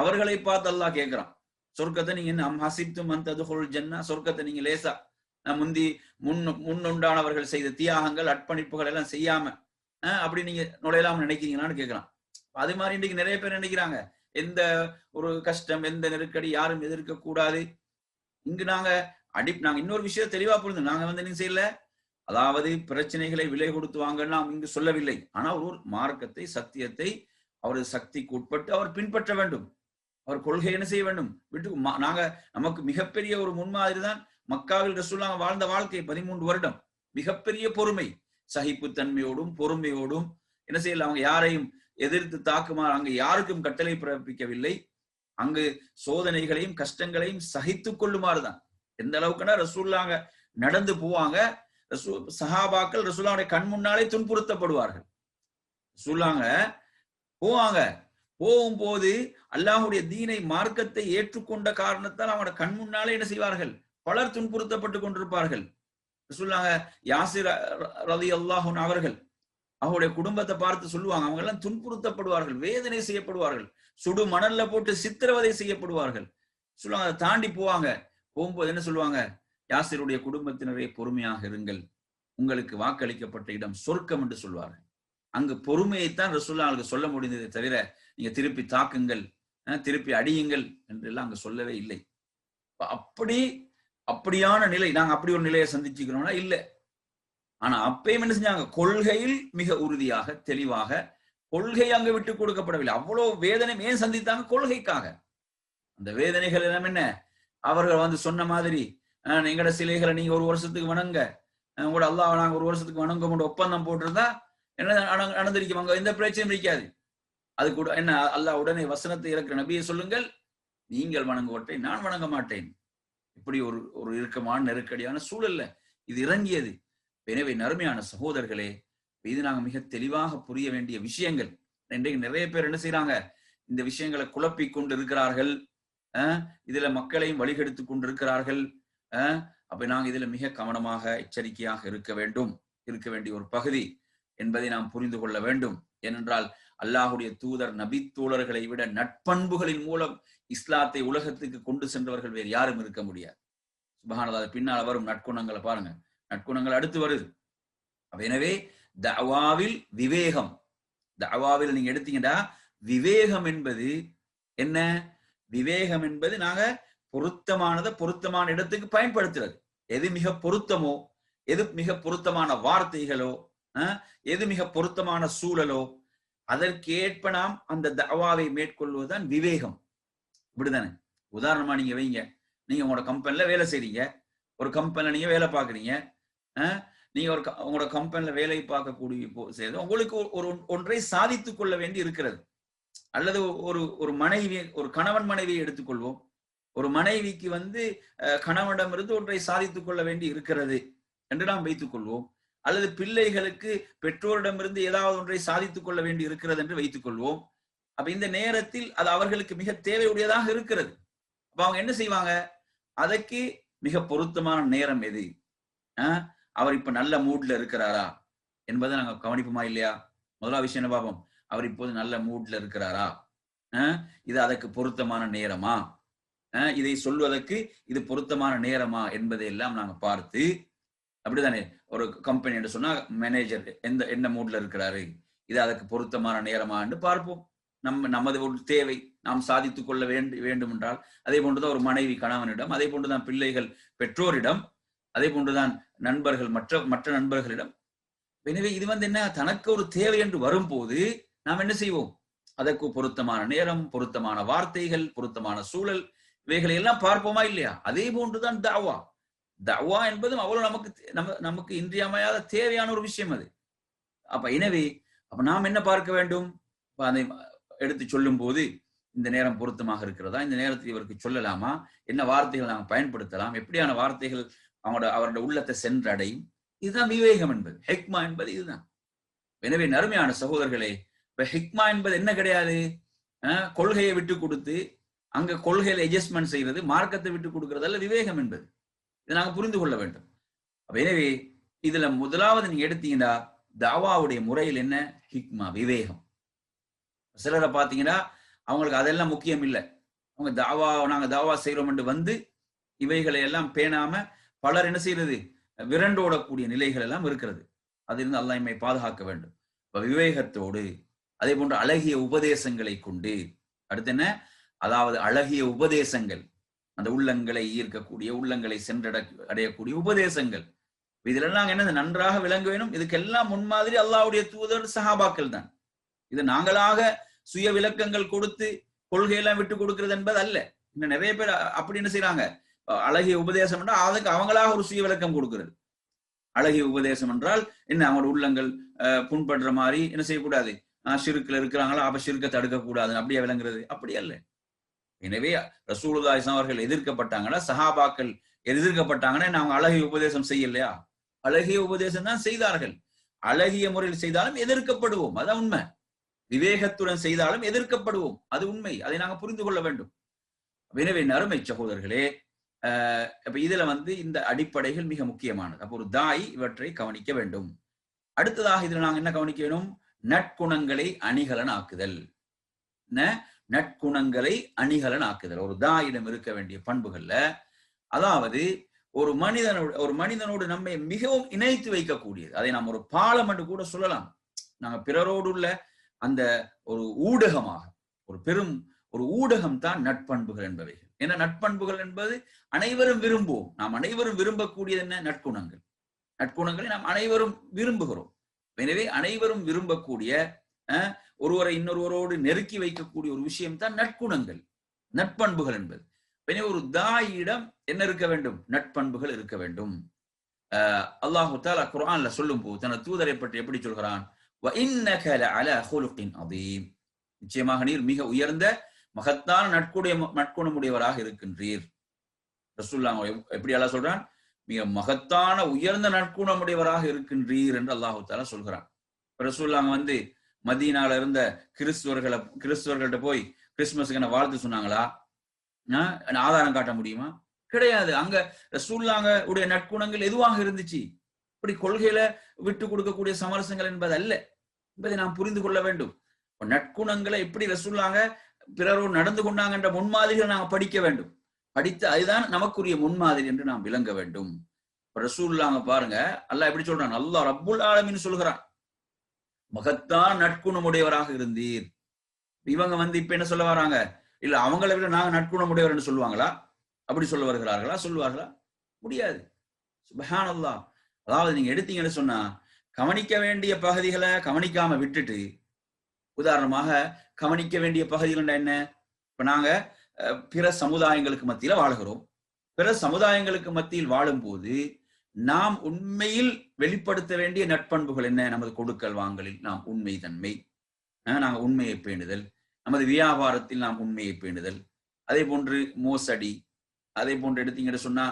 அவர்களை பார்த்து அல்லாஹ் கேட்கிறான், சொர்க்கத்தை நீங்க என்ன ஹஸிப்தும் அன் ததுகுல் ஜன்னா, சொர்க்கத்தை நீங்க லேசா முன்னுண்டானவர்கள் செய்த தியாகங்கள், அர்ப்பணிப்புகள் எல்லாம் செய்யாம அப்படி நீங்க நுழையலாம்னு நினைக்கிறீங்களான்னு கேட்கிறான். அது மாதிரி இன்றைக்கு நிறைய பேர் நினைக்கிறாங்க, எந்த ஒரு கஷ்டம், எந்த நெருக்கடி யாரும் எதிர்க்க கூடாது. இங்கு நாங்க இன்னொரு விஷயம் தெளிவா புரிந்து, நாங்க என்ன செய்யல, அதாவது பிரச்சனைகளை விலை கொடுத்து வாங்க நாம் இங்கு சொல்லவில்லை. ஆனால் ஒரு மார்க்கத்தை, சத்தியத்தை அவரது சக்திக்கு உட்பட்டு அவர் பின்பற்ற வேண்டும், அவர் கொள்கை என்ன செய்ய வேண்டும் விட்டு. நாங்க நமக்கு மிகப்பெரிய ஒரு முன்மாதிரி தான் மக்காவில் ரசூலுல்லாஹ் வாழ்ந்த வாழ்க்கை, 13 வருடம் மிகப்பெரிய பொறுமை, சகிப்புத்தன்மையோடும் பொறுமையோடும் என்ன செய்யல, அவங்க யாரையும் எதிர்த்து தாக்குமாறு அங்கு யாருக்கும் கட்டளை பிறப்பிக்கவில்லை. அங்கு சோதனைகளையும் கஷ்டங்களையும் சகித்துக் கொள்ளுமாறுதான். எந்த அளவுக்குன்னா ரசூலுல்லாஹ் நடந்து போவாங்க, சஹாபாக்கள் ரசூலுல்லாஹ்வுடைய கண் முன்னாலே துன்புறுத்தப்படுவார்கள். ரசூலுல்லாஹ் போவாங்க, போகும்போது அல்லாஹ்வுடைய தீனை மார்க்கத்தை ஏற்றுக்கொண்ட காரணத்தால் அவங்களோட கண் முன்னாலே என்ன செய்வார்கள், பலர் துன்புறுத்தப்பட்டு கொண்டிருப்பார்கள். ரசூலுல்லாஹ் யாசிர் ரலியல்லாஹு அன்ஹு அவர்கள் அவருடைய குடும்பத்தை பார்த்து சொல்லுவாங்க, அவங்க எல்லாம் துன்புறுத்தப்படுவார்கள், வேதனை செய்யப்படுவார்கள், சுடு மணல்ல போட்டு சித்திரவதை செய்யப்படுவார்கள். சொல்லுவாங்க, அதை தாண்டி போவாங்க. போகும்போது என்ன சொல்லுவாங்க, யாசிருடைய குடும்பத்தினரே பொறுமையாக இருங்கள், உங்களுக்கு வாக்களிக்கப்பட்ட இடம் சொர்க்கம் என்று சொல்வார்கள். அங்கு பொறுமையைத்தான் ரசூலுல்லாஹ் சொல்ல முடிந்ததை தவிர நீங்க திருப்பி தாக்குங்கள், திருப்பி அடியுங்கள் என்று எல்லாம் அங்க சொல்லவே இல்லை. அப்படியான நிலை நாங்க அப்படி ஒரு நிலையை சந்திச்சுக்கிறோம்னா இல்லை. ஆனா அப்பயும் என்ன செஞ்சாங்க, கொள்கையில் மிக உறுதியாக தெளிவாக, கொள்கை அங்க விட்டு கொடுக்கப்படவில்லை. அவ்வளவு வேதனை ஏன் சந்தித்தாங்க, கொள்கைக்காக. அந்த வேதனைகள் எல்லாம் என்ன, அவர்கள் வந்து சொன்ன மாதிரி எங்கட சிலைகளை நீங்க ஒரு வருஷத்துக்கு வணங்க, உங்களோட அல்லாஹ் நாங்க ஒரு வருஷத்துக்கு வணங்க ஒப்பந்தம் போட்டிருந்தா என்ன நடந்திருக்கும், அங்க எந்த பிரச்சனையும் இருக்காது. அது கூட என்ன, அல்லாஹ் உடனே வசனத்தை இறக்குற, நபியை சொல்லுங்கள், நீங்கள் வணங்குவற்றை நான் வணங்க மாட்டேன். இப்படி ஒரு இறுக்கமான நெருக்கடியான சூழல்ல இது இறங்கியது. எனவே நறுமையான சகோதரர்களே, இது நாங்க மிக தெளிவாக புரிய வேண்டிய விஷயங்கள். இன்றைக்கு நிறைய பேர் என்ன செய்யறாங்க, இந்த விஷயங்களை குழப்பி கொண்டு இருக்கிறார்கள், இதுல மக்களையும் வழிகெடுத்து கொண்டு இருக்கிறார்கள். அப்ப நாங்க இதுல மிக கவனமாக எச்சரிக்கையாக இருக்க வேண்டிய ஒரு பகுதி என்பதை நாம் புரிந்து கொள்ள வேண்டும். ஏனென்றால் அல்லாஹுடைய தூதர் நபி தோழர்களை விட நட்பண்புகளின் மூலம் இஸ்லாத்தை உலகத்துக்கு கொண்டு சென்றவர்கள் வேறு யாரும் இருக்க முடியாது. சுப்ஹானல்லாஹ், பின்னால் வரும் நற்குணங்களை பாருங்க, நற்குணங்கள் அடுத்து வருது. எனவே தஅவாவில் விவேகம், தஅவாவில் நீங்க எடுத்தீங்கன்னா விவேகம் என்பது என்ன, விவேகம் என்பது நாங்க பொருத்தமான இடத்துக்கு பயன்படுத்துறது. எது மிக பொருத்தமோ, எது மிக பொருத்தமான வார்த்தைகளோ, எது மிக பொருத்தமான சூழலோ, அதற்கேற்ப நாம் அந்த தஅவாவை மேற்கொள்வதுதான் விவேகம். இப்படிதானே? உதாரணமா நீங்க வைங்க, நீங்க உங்களோட கம்பெனில வேலை செய்றீங்க, ஒரு கம்பெனில நீங்க வேலை பார்க்குறீங்க, நீங்க உங்களோட கம்பெனில வேலை பார்க்கக்கூடிய செய்து உங்களுக்கு ஒன்றை சாதித்துக் கொள்ள வேண்டி இருக்கிறது. அல்லது ஒரு மனைவி, ஒரு கணவன் மனைவியை எடுத்துக்கொள்வோம், ஒரு மனைவிக்கு வந்து கணவனிடமிருந்து ஒன்றை சாதித்துக் கொள்ள வேண்டி இருக்கிறது என்று நாம் வைத்துக் கொள்வோம். அல்லது பிள்ளைகளுக்கு பெற்றோரிடமிருந்து ஏதாவது ஒன்றை சாதித்துக் கொள்ள வேண்டி இருக்கிறது என்று வைத்துக் கொள்வோம். அப்ப இந்த நேரத்தில் அது அவர்களுக்கு மிக தேவையுடையதாக இருக்கிறது. அப்ப அவங்க என்ன செய்வாங்க, அதற்கு மிக பொருத்தமான நேரம் எது, அவர் இப்ப நல்ல மூட்ல இருக்கிறாரா என்பதை நாங்க கவனிப்போமா இல்லையா? முதலாவது விஷயம் என்ன பார்ப்போம், அவர் இப்போது நல்ல மூட்ல இருக்கிறாரா, இது அதற்கு பொருத்தமான நேரமா, இதை சொல்வதற்கு இது பொருத்தமான நேரமா என்பதை எல்லாம் நாங்க பார்த்து, அப்படித்தானே, ஒரு கம்பெனி என்று சொன்னா மேனேஜர் என்ன மூட்ல இருக்கிறாரு, இது அதற்கு பொருத்தமான நேரமா என்று பார்ப்போம். நமது ஒரு தேவை நாம் சாதித்துக் கொள்ள வேண்டும் என்றால், அதே போன்றுதான் ஒரு மனைவி கணவனிடம், அதே போன்றுதான் பிள்ளைகள் பெற்றோரிடம், அதே போன்றுதான் நண்பர்கள் மற்ற நண்பர்களிடம். எனவே இது வந்து என்ன, தனக்கு ஒரு தேவை என்று வரும்போது நாம் என்ன செய்வோம், அதற்கு பொருத்தமான நேரம், பொருத்தமான வார்த்தைகள், பொருத்தமான சூழல், இவைகளை எல்லாம் பார்ப்போமா இல்லையா? அதே போன்றுதான் தஅவா. தஅவா என்பதும் அவ்வளவு நமக்கு இன்றியமையாத தேவையான ஒரு விஷயம் அது. எனவே நாம் என்ன பார்க்க வேண்டும், அதை எடுத்து சொல்லும் போது இந்த நேரம் பொருத்தமாக இருக்கிறதா, இந்த நேரத்தில் இவருக்கு சொல்லலாமா, என்ன வார்த்தைகள் நாம் பயன்படுத்தலாம், எப்படியான வார்த்தைகள் அவருடைய உள்ளத்தை சென்றடையும், இதுதான் விவேகம் என்பது, ஹிக்மா என்பது இதுதான். எனவே நறுமையான சகோதரர்களே, இப்ப ஹிக்மா என்பது என்ன கிடையாது, கொள்கையை விட்டு கொடுத்து அங்க கொள்கையில அட்ஜஸ்ட்மெண்ட் செய்யறது, மார்க்கத்தை விட்டு கொடுக்கறதல்ல விவேகம் என்பது. இதை நாங்க புரிந்து கொள்ள வேண்டும். எனவே இதுல முதலாவது நீங்க எடுத்தீங்கன்னா தாவாவுடைய முறையில் என்ன, ஹிக்மா, விவேகம். சிலரை பாத்தீங்கன்னா அவங்களுக்கு அதெல்லாம் முக்கியம் இல்லை, அவங்க நாங்க தாவா செய்யறோம் என்று வந்து இவைகளை எல்லாம் பேணாம பலர் என்ன செய்யறது, விரண்டோடக்கூடிய நிலைகள் எல்லாம் இருக்கிறது. அதிலிருந்து அல்லாஹ் நம்மை பாதுகாக்க வேண்டும். விவேகத்தோடு, அதே போன்று அழகிய உபதேசங்களை கொண்டு, அடுத்து என்ன, அதாவது அழகிய உபதேசங்கள், அந்த உள்ளங்களை ஈர்க்கக்கூடிய, உள்ளங்களை சென்றடையக்கூடிய உபதேசங்கள், இதுல நாங்க என்ன நன்றாக விளங்க வேணும். இதுக்கெல்லாம் முன்மாதிரி அல்லாஹ்வுடைய தூதர் சஹாபாக்கள் தான். இது நாங்களாக சுய விளக்கங்கள் கொடுத்து கொள்கையெல்லாம் விட்டு கொடுக்கிறது என்பது அல்ல. இன்னும் நிறைய பேர் அப்படி என்ன செய்யறாங்க, அழகிய உபதேசம் அதுக்கு அவங்களாக ஒரு சுய விளக்கம் கொடுக்கிறது. அழகிய உபதேசம் என்றால் என்ன? அவங்களோட உள்ளங்கள் புண்படுற மாதிரி என்ன செய்யக்கூடாது? ஷிர்க்ல இருக்கிறாங்களா, அப்ப ஷிர்க்கை தடுக்க கூடாது, அப்படியே விளங்குறது? அப்படி அல்ல. எனவே ரசூலுல்லாஹி அவர்கள் எதிர்க்கப்பட்டாங்கன்னா, சஹாபாக்கள் எதிர்க்கப்பட்டாங்கன்னா அவங்க அழகிய உபதேசம் செய்யலையா? அழகிய உபதேசம் தான் செய்தார்கள். அழகிய முறையில் செய்தாலும் எதிர்க்கப்படுவோம், அதான் உண்மை. விவேகத்துடன் செய்தாலும் எதிர்க்கப்படுவோம், அது உண்மை. அதை நாங்கள் புரிந்து கொள்ள வேண்டும். எனவே நறுமை சகோதரர்களே, அப்ப இதுல இந்த அடிப்படைகள் மிக முக்கியமானது. அப்போ ஒரு தாய் இவற்றை கவனிக்க வேண்டும். அடுத்ததாக இதுல நாங்க என்ன கவனிக்க வேணும்? நற்குணங்களை அணிகலன் ஆக்குதல். நற்குணங்களை அணிகலன் ஆக்குதல் ஒரு தாயிடம் இருக்க வேண்டிய பண்புகள்ல, அதாவது ஒரு மனிதனோடு நம்மை மிகவும் இணைத்து வைக்கக்கூடியது. அதை நாம் ஒரு பாலம் என்று கூட சொல்லலாம். நாங்க பிறரோடு உள்ள அந்த ஒரு ஊடகமாக, ஒரு ஊடகம் தான் நட்பண்புகள் என்பவைகள். ஏன்னா நட்பண்புகள் என்பது அனைவரும் விரும்புவோம். நாம் அனைவரும் விரும்பக்கூடியது என்ன? நற்குணங்கள். நற்குணங்களை நாம் அனைவரும் விரும்புகிறோம். எனவே அனைவரும் விரும்பக்கூடிய, ஒருவரை இன்னொருவரோடு நெருக்கி வைக்கக்கூடிய ஒரு விஷயம் தான் நற்குணங்கள், நட்பண்புகள் என்பது. எனவே ஒரு தாயிடம் என்ன இருக்க வேண்டும்? நட்பண்புகள் இருக்க வேண்டும். அல்லாஹு தஆலா குர்ஆன்ல சொல்லும் போது தனது தூதரை பற்றி எப்படி சொல்கிறான்? وَإِنَّكَ لَعَلَى خُلُقٍ عَظِيمٍ, நிச்சயமாக நீர் மிக உயர்ந்த மகத்தான நற்குணமுடையவராக இருக்கின்றீர். ரசூலுல்லாஹ் எப்படி அல்லாஹ் சொல்றான்? மிக மகத்தான உயர்ந்த நற்குணமுடையவராக இருக்கின்றீர் என்று அல்லாஹு தஆலா சொல்கிறான். ரசூலுல்லாஹ் மதீனால இருந்த கிறிஸ்துவர்கள்ட்ட போய் கிறிஸ்துமஸுக்கு வாழ்த்து சொன்னாங்களா? ஆதாரம் காட்ட முடியுமா? கிடையாது. அங்க ரசூலுல்லாஹ் உடைய நற்குணங்கள் எதுவாக இருந்துச்சு? இப்படி கொள்கையில விட்டு கொடுக்கக்கூடிய சமரசங்கள் என்பது அல்ல என்பதை நாம் புரிந்து கொள்ள வேண்டும். நற்குணங்களை எப்படி ரசூலுல்லாஹ் பிறரோடு நடந்து கொண்டாங்க என்ற முன்மாதிரிகளை நாம் படிக்க வேண்டும். படித்து அதுதான் நமக்குரிய முன்மாதிரி என்று நாம் விளங்க வேண்டும். ரசூலுல்லாஹ் பாருங்க, அல்லாஹ் எப்படி சொல்றான்? அல்லாஹ் ரப்புல் ஆலமீன் சொல்கிறான், மகத்தான நற்குணமுடையவராக இருந்தீர். இவங்க இப்ப என்ன சொல்ல வராங்க? இல்ல அவங்களை விட நாங்க நற்குணமுடையவர் என்று சொல்லுவாங்களா? அப்படி சொல்ல வருகிறார்களா? சொல்லுவார்களா? முடியாது. சுப்ஹானல்லாஹ். அதாவது நீங்க எடுத்தீங்கன்னு சொன்னா, கவனிக்க வேண்டிய பகுதிகளை கவனிக்காம விட்டுட்டு, உதாரணமாக கவனிக்க வேண்டிய பகுதிகள் என்ன? இப்ப நாங்க பிற சமுதாயங்களுக்கு மத்தியில வாழுகிறோம். பிற சமுதாயங்களுக்கு மத்தியில் வாழும் போது நாம் உண்மையில் வெளிப்படுத்த வேண்டிய நட்பண்புகள் என்ன? நமது கொடுக்கல் வாங்கலில் நாம் உண்மை தன்மை, நாங்க உண்மையை பேணுதல், நமது வியாபாரத்தில் நாம் உண்மையை பேணுதல், அதே போன்று மோசடி, அதே போன்று எடுத்தீங்கன்னு சொன்னா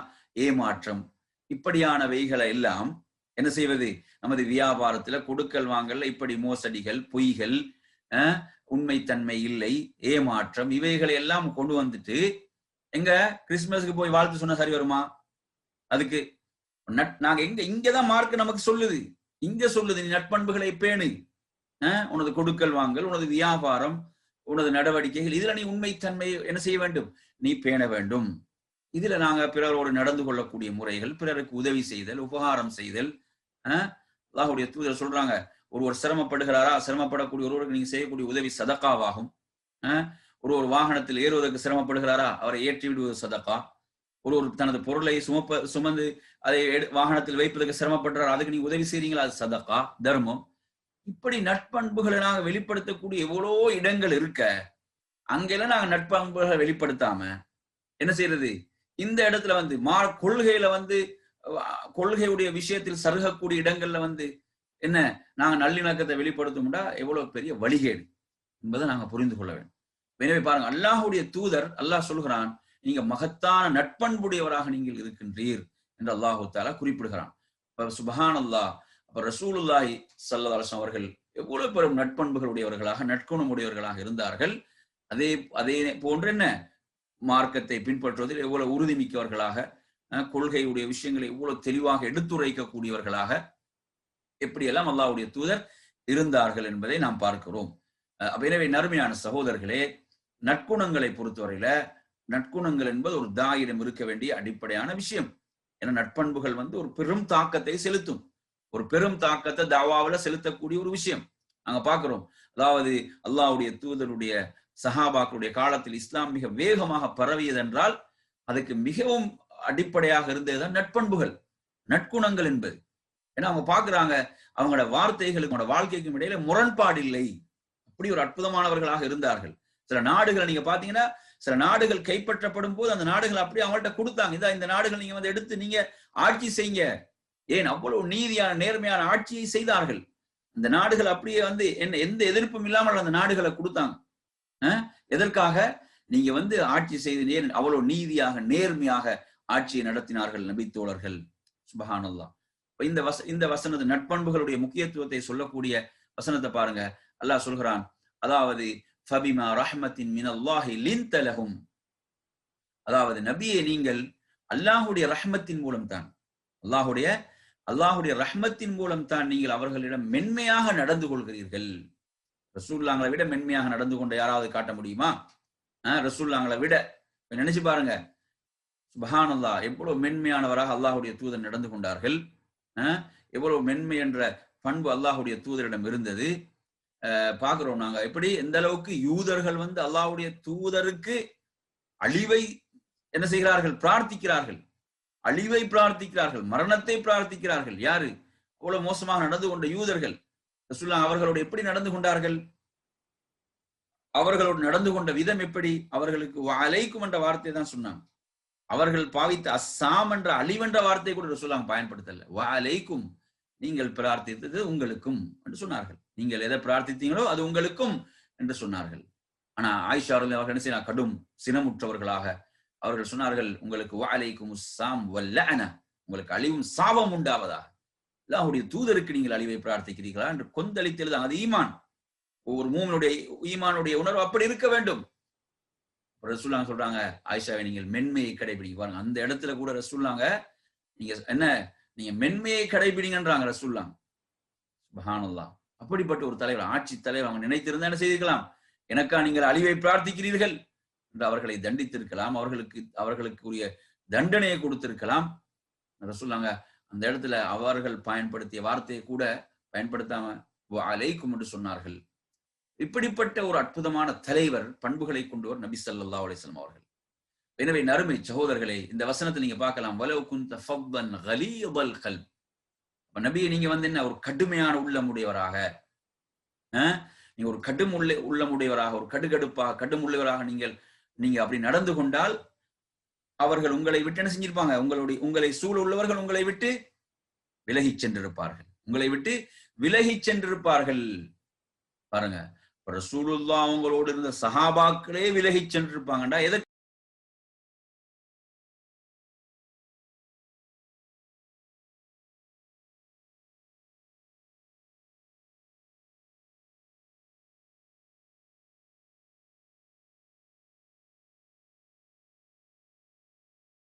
ஏமாற்றம், இப்படியானவைகளை எல்லாம் என்ன செய்வது? நமது வியாபாரத்துல கொடுக்கல் வாங்கல்ல இப்படி மோசடிகள், பொய்கள், உண்மைத்தன்மை இல்லை, ஏமாற்றம், இவைகளை எல்லாம் கொண்டு வந்துட்டு எங்க கிறிஸ்துமஸுக்கு போய் வாழ்த்து சொன்னா சரி வருமா? அதுக்கு நாங்க இங்கதான் மார்க் நமக்கு சொல்லுது, இங்க சொல்லுது நீ நட்பண்புகளை பேணு, உனது கொடுக்கல் வாங்கல், உனது வியாபாரம், உனது நடவடிக்கைகள், இதுல நீ உண்மைத்தன்மை என்ன செய்ய வேண்டும்? நீ பேண வேண்டும். இதுல நாங்க பிறரோடு நடந்து கொள்ளக்கூடிய முறைகள், பிறருக்கு உதவி செய்தல், உபகாரம் செய்தல். அல்லாஹ்வுடைய தூதர் சொல்றாங்க, ஒருவர் சிரமப்படுகிறாரா, சிரமப்படக்கூடிய ஒருவருக்கு நீங்க செய்யக்கூடிய உதவி சதக்காவாகும். ஒரு வாகனத்தில் ஏறுவதற்கு சிரமப்படுகிறாரா, அவரை ஏற்றி விடுவது சதக்கா. ஒருவர் தனது பொருளை சுமந்து அதை வாகனத்தில் வைப்பதற்கு சிரமப்படுறார், அதுக்கு நீங்க உதவி செய்றீங்களா, அது சதக்கா, தர்மம். இப்படி நட்பண்புகளை நாங்க வெளிப்படுத்தக்கூடிய எவ்வளோ இடங்கள் இருக்க, அங்கெல்லாம் நாங்க நட்பண்புகளை வெளிப்படுத்தாம என்ன செய்யறது? இந்த இடத்துல கொள்கையில கொள்கையுடைய விஷயத்தில் சருகக்கூடிய இடங்கள்ல என்ன நாங்க நல்லிணக்கத்தை வெளிப்படுத்தோம்னா எவ்வளவு பெரிய வழிகேடு என்பதை நாங்க புரிந்து கொள்ள வேண்டும். எனவே பாருங்க, அல்லாஹ்வுடைய தூதர் அல்லாஹ் சொல்கிறான், நீங்க மகத்தான நட்பண்புடையவராக நீங்கள் இருக்கின்றீர் என்று அல்லாஹு தஆலா குறிப்பிடுகிறான். சுப்ஹானல்லாஹ். அப்ப ரசூலுல்லாஹி ஸல்லல்லாஹு அலைஹி வஸல்லம் அவர்கள் எவ்வளவு பெரும் நட்பண்புகளுடையவர்களாக, நற்குணமுடையவர்களாக இருந்தார்கள். அதே போன்று என்ன மார்க்கத்தை பின்பற்றுவதில் எவ்வளவு உறுதிமிக்கவர்களாக, கொள்கையுடைய விஷயங்களை எவ்வளவு தெளிவாக எடுத்துரைக்கக்கூடியவர்களாக எப்படியெல்லாம் அல்லாஹ்வுடைய தூதர் இருந்தார்கள் என்பதை நாம் பார்க்கிறோம். எனவே நறுமையான சகோதரர்களே, நற்குணங்களை பொறுத்தவரையில நற்குணங்கள் என்பது ஒரு தாயிடம் இருக்க வேண்டிய அடிப்படையான விஷயம். ஏன்னா நட்பண்புகள் ஒரு பெரும் தாக்கத்தை செலுத்தும், ஒரு பெரும் தாக்கத்தை தாவாவில செலுத்தக்கூடிய ஒரு விஷயம் நாங்க பார்க்கிறோம். அதாவது அல்லாஹ்வுடைய தூதருடைய சஹாபாக்களுடைய காலத்தில் இஸ்லாம் மிக வேகமாக பரவியது என்றால் அதுக்கு மிகவும் அடிப்படையாக இருந்ததுதான் நட்பண்புகள், நற்குணங்கள் என்பது. ஏன்னா அவங்க பாக்குறாங்க, அவங்களோட வார்த்தைகளுக்கு வாழ்க்கைக்கும் இடையில முரண்பாடு இல்லை. அப்படி ஒரு அற்புதமானவர்களாக இருந்தார்கள். சில நாடுகளை நீங்க பாத்தீங்கன்னா, சில நாடுகள் கைப்பற்றப்படும் போது அந்த நாடுகள் அப்படியே அவங்கள்ட்ட கொடுத்தாங்க, இந்த நாடுகள் நீங்க எடுத்து நீங்க ஆட்சி செய்யுங்க, ஏன் அவ்வளவு நீதியான நேர்மையான ஆட்சியை செய்தார்கள். அந்த நாடுகள் அப்படியே வந்து எந்த எதிர்ப்பும் இல்லாமல் அந்த நாடுகளை கொடுத்தாங்க. எதற்காக? நீங்க வந்து ஆட்சி செய்து அவ்வளவு நீதியாக நேர்மையாக ஆட்சியை நடத்தினார்கள் நபி தோழர்கள். சுபஹானல்லாஹ். இந்த வசனத்து நட்பண்புகளுடைய முக்கியத்துவத்தை சொல்லக்கூடிய வசனத்தை பாருங்க. அல்லாஹ் சொல்கிறான், அதாவது ஃபபிமா ரஹ்மத்தின் மினல்லாஹி லின்த லஹும், அதாவது நபியே நீங்கள் அல்லாஹ்வுடைய ரஹ்மத்தின் மூலம் தான், அல்லாஹ்வுடைய ரஹ்மத்தின் மூலம் தான் நீங்கள் அவர்களிடம் மென்மையாக நடந்து கொள்கிறீர்கள். ரசூலுல்லாஹ்வை விட மென்மையாக நடந்து கொண்ட யாராவது காட்ட முடியுமா? ரசூலுல்லாஹ்வை விட நினைச்சு பாருங்க. சுப்ஹானல்லாஹ், எவ்வளவு மென்மையானவராக அல்லாஹ்வுடைய தூதர் நடந்து கொண்டார்கள். எவ்வளவு மென்மை என்ற பண்பு அல்லாஹ்வுடைய தூதரிடம் இருந்தது. பாக்குறோம் நாங்க எப்படி எந்த அளவுக்கு யூதர்கள் வந்து அல்லாஹ்வுடைய தூதருக்கு அழிவை என்ன செய்கிறார்கள்? பிரார்த்திக்கிறார்கள், அழிவை பிரார்த்திக்கிறார்கள், மரணத்தை பிரார்த்திக்கிறார்கள். யாரு? அவ்வளவு மோசமாக நடந்து கொண்ட யூதர்கள். ரசூலுல்லாஹ் அவர்களோடு எப்படி நடந்து கொண்டார்கள்? அவர்களோடு நடந்து கொண்ட விதம் எப்படி? அவர்களுக்கு வஅலைக்கும் என்ற வார்த்தை தான் சொன்னாங்க. அவர்கள் பாவித்த அஸ்ஸாம் என்ற அழிவென்ற வார்த்தை கூட ரசூலுல்லாஹ் பயன்படுத்தல. வஅலைக்கும், நீங்கள் பிரார்த்தித்தது உங்களுக்கும் என்று சொன்னார்கள். நீங்கள் எதை பிரார்த்தித்தீங்களோ அது உங்களுக்கும் என்று சொன்னார்கள். ஆனா ஆயிஷா ரலியல்லாஹு அவர்கள் என்ன செய்யலாம்? கடும் சினமுற்றவர்களாக அவர்கள் சொன்னார்கள், உங்களுக்கு வஅலைக்கும் அஸ்ஸாம் வல்லஅன, உங்களுக்கு அழிவும் சாபம் உண்டாவதாக. அல்லாஹ்வுடைய தூதருக்கு நீங்கள் அழிவை பிரார்த்திக்கிறீர்களா என்று கொந்தளித்தது. அது ஈமான். ஒவ்வொரு மூமினுடைய ஈமானுடைய உணர்வு அப்படி இருக்க வேண்டும். ரசூலுல்லாஹ் சொல்றாங்க, ஆயிஷாவை நீங்கள் மென்மையை கடைபிடிங்க. அந்த இடத்துல கூட ரசூலுல்லாஹ் நீங்க என்ன, நீங்க மென்மையை கடைபிடிங்கன்றாங்க ரசூலுல்லாஹ். சுப்ஹானல்லாஹ். அப்படிப்பட்ட ஒரு தலைவர், ஆட்சி தலைவர், அவங்க நினைத்திருந்தா என்ன செய்திருக்கலாம்? எனக்கா நீங்கள் அழிவை பிரார்த்திக்கிறீர்கள் என்று அவர்களை தண்டித்திருக்கலாம், அவர்களுக்கு உரிய தண்டனையை கொடுத்திருக்கலாம். ரசூலுல்லாஹ் அந்த இடத்துல அவர்கள் பயன்படுத்திய வார்த்தையை கூட பயன்படுத்தாம வஅலைக்கும் என்று சொன்னார்கள். இப்படிப்பட்ட ஒரு அற்புதமான தலைவர், பண்புகளை கொண்டவர் நபி ஸல்லல்லாஹு அலைஹி வஸல்லம் அவர்கள். எனவே நறுமை சகோதரர்களே, இந்த வசனத்தை நீங்க பார்க்கலாம், வலவ் குன்த ஃபவ்வன் கலீதல் கல்ப். நபியை நீங்க வந்து என்ன, ஒரு கடுமையான உள்ளமுடையவராக, நீங்க ஒரு கடும் உள்ளமுடையவராக, ஒரு கடுகடுப்பாக கடும் உள்ளவராக நீங்க அப்படி நடந்து கொண்டால் அவர்கள் உங்களை விட்டு என்ன செஞ்சிருப்பாங்க? உங்களை சூழ உள்ளவர்கள் உங்களை விட்டு விலகி சென்றிருப்பார்கள், உங்களை விட்டு விலகி சென்றிருப்பார்கள். பாருங்க, ரசூலுல்லாஹ் அவங்களோடு இருந்த சஹாபாக்களே விலகி சென்றிருப்பாங்கடா. எதற்கு?